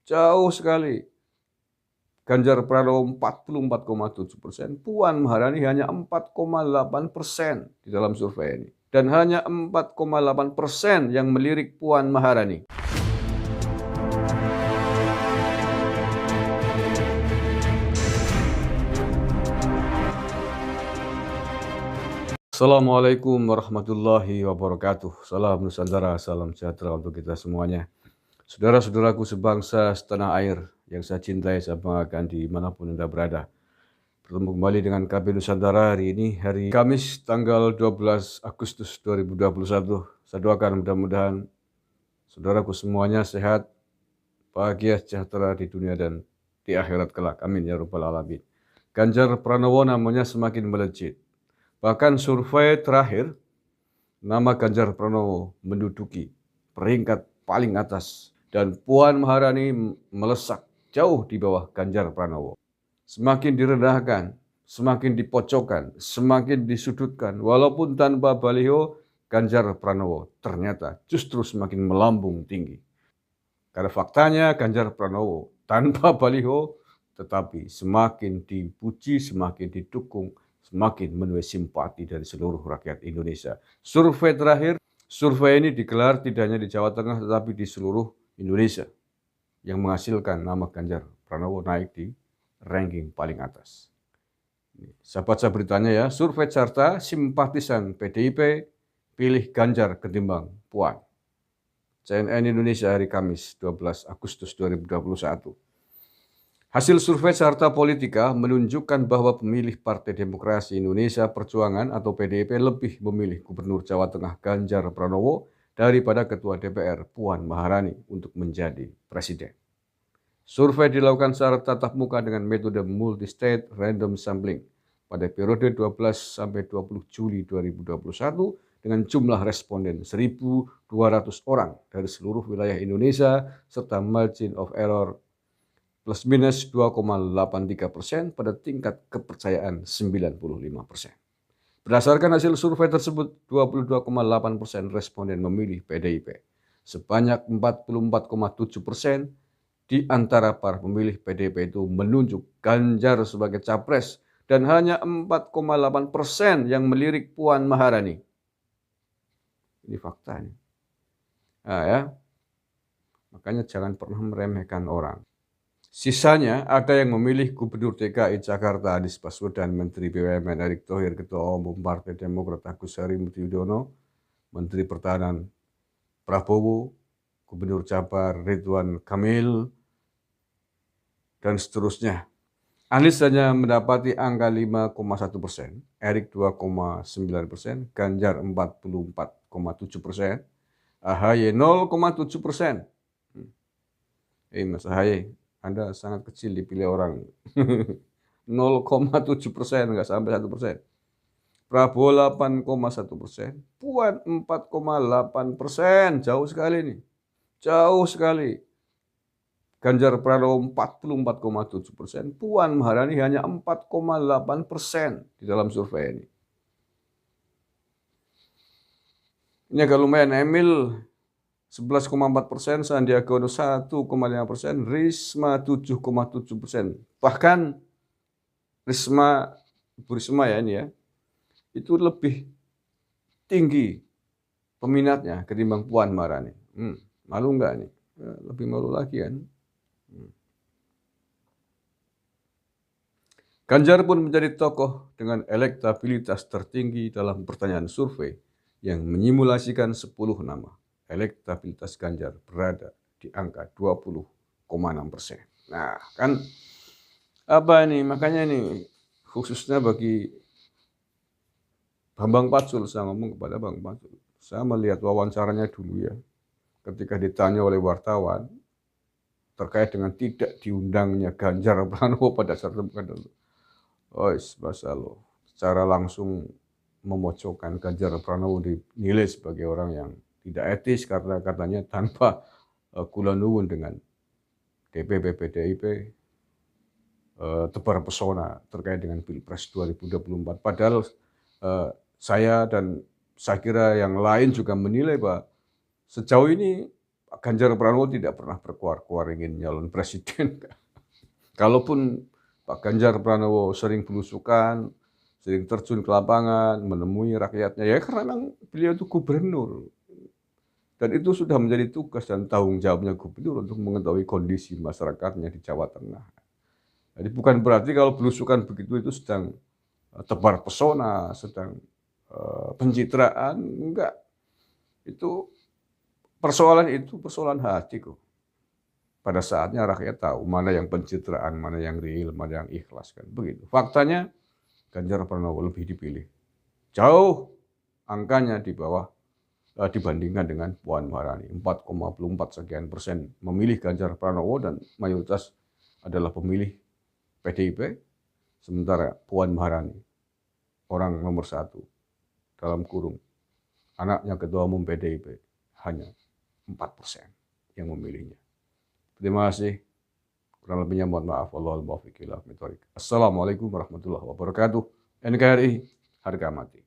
jauh sekali. Ganjar Pranowo 44,7%, Puan Maharani hanya 4,8% di dalam survei ini. Dan hanya 4,8% yang melirik Puan Maharani. Assalamualaikum warahmatullahi wabarakatuh. Salam Nusantara, salam sejahtera untuk kita semuanya. Saudara-saudaraku sebangsa setanah air yang saya cintai, saya banggakan dimanapun Anda berada. Bertemu kembali dengan KB Nusantara hari ini, hari Kamis tanggal 12 Agustus 2021. Saya doakan mudah-mudahan saudaraku semuanya sehat, bahagia, sejahtera di dunia dan di akhirat kelak. Amin ya rabbal alamin. Ganjar Pranowo namanya semakin melejit. Bahkan survei terakhir, nama Ganjar Pranowo menduduki peringkat paling atas. Dan Puan Maharani melesak jauh di bawah Ganjar Pranowo. Semakin direndahkan, semakin dipojokkan, semakin disudutkan. Walaupun tanpa baliho, Ganjar Pranowo ternyata justru semakin melambung tinggi. Karena faktanya Ganjar Pranowo tanpa baliho, tetapi semakin dipuji, semakin didukung, semakin menuai simpati dari seluruh rakyat Indonesia. Survei terakhir, survei ini digelar tidak hanya di Jawa Tengah, tetapi di seluruh Indonesia, yang menghasilkan nama Ganjar Pranowo naik di ranking paling atas. Saya baca beritanya ya, survei carta simpatisan PDIP pilih Ganjar ketimbang Puan. CNN Indonesia hari Kamis 12 Agustus 2021. Hasil survei Carta Politika menunjukkan bahwa pemilih Partai Demokrasi Indonesia Perjuangan atau PDIP lebih memilih Gubernur Jawa Tengah Ganjar Pranowo daripada Ketua DPR Puan Maharani untuk menjadi Presiden. Survei dilakukan secara tatap muka dengan metode multi-state random sampling pada periode 12 sampai 20 Juli 2021 dengan jumlah responden 1.200 orang dari seluruh wilayah Indonesia serta margin of error plus minus 2,83% pada tingkat kepercayaan 95%. Berdasarkan hasil survei tersebut, 22,8% responden memilih PDIP. Sebanyak 44,7% di antara para pemilih PDIP itu menunjuk Ganjar sebagai capres dan hanya 4,8% yang melirik Puan Maharani. Ini faktanya. Nah, ya. Makanya jangan pernah meremehkan orang. Sisanya ada yang memilih Gubernur DKI Jakarta Anies Baswedan, Menteri BUMN Erick Thohir, Ketua Umum Partai Demokrat Agus Harimurti Yudhoyono, Menteri Pertahanan Prabowo, Gubernur Jabar Ridwan Kamil, dan seterusnya. Anies hanya mendapati angka 5,1%, Erick 2,9%, Ganjar 44,7%, AHY 0,7%. Mas AHY, Anda sangat kecil dipilih orang. 0,7%, nggak sampai 1%. Prabowo 8,1%, Puan 4,8%, jauh sekali nih. Jauh sekali. Ganjar Pranowo 44,7%, Puan Maharani hanya 4,8% di dalam survei ini. Ini agak lumayan. Emil 11,4%, Sandiaga Uno 1,5%, Risma 7,7%. Bahkan Bu Risma ya ini ya, itu lebih tinggi peminatnya ketimbang Puan Maharani. Malu nggak nih? Lebih malu lagi kan? Ganjar pun menjadi tokoh dengan elektabilitas tertinggi dalam pertanyaan survei yang menyimulasikan 10 nama. Elektabilitas Ganjar berada di angka 20,6%. Nah, kan apa nih? Makanya nih khususnya bagi Bambang Pacul, saya ngomong kepada Bang Pacul. Saya melihat wawancaranya dulu ya, ketika ditanya oleh wartawan terkait dengan tidak diundangnya Ganjar Pranowo pada saat itu. Masa lo secara langsung memojokkan Ganjar Pranowo dinilai sebagai orang yang tidak etis karena katanya tanpa kulanuwun dengan DPP PDIP tebar pesona terkait dengan Pilpres 2024. Padahal saya dan saya kira yang lain juga menilai bahwa sejauh ini Pak Ganjar Pranowo tidak pernah berkuar-kuar ingin nyalon presiden. Kalaupun Pak Ganjar Pranowo sering belusukan, sering terjun ke lapangan, menemui rakyatnya, ya karena memang beliau itu gubernur. Dan itu sudah menjadi tugas dan tanggung jawabnya gubernur untuk mengetahui kondisi masyarakatnya di Jawa Tengah. Jadi bukan berarti kalau belusukan begitu itu sedang tebar pesona, sedang pencitraan, enggak. Itu persoalan hati kok. Pada saatnya rakyat tahu mana yang pencitraan, mana yang real, mana yang ikhlas kan begitu. Faktanya Ganjar Pranowo lebih dipilih. Jauh angkanya di bawah dibandingkan dengan Puan Maharani. 4,4 sekian persen memilih Ganjar Pranowo dan mayoritas adalah pemilih PDIP, sementara Puan Maharani orang nomor 1 dalam kurung anaknya ketua umum PDIP hanya 4% yang memilihnya. Terima kasih. Kurang lebihnya mohon maaf. Wallahul muwaffiq ila aqwamit thoriq. Assalamualaikum warahmatullahi wabarakatuh. NKRI harga mati.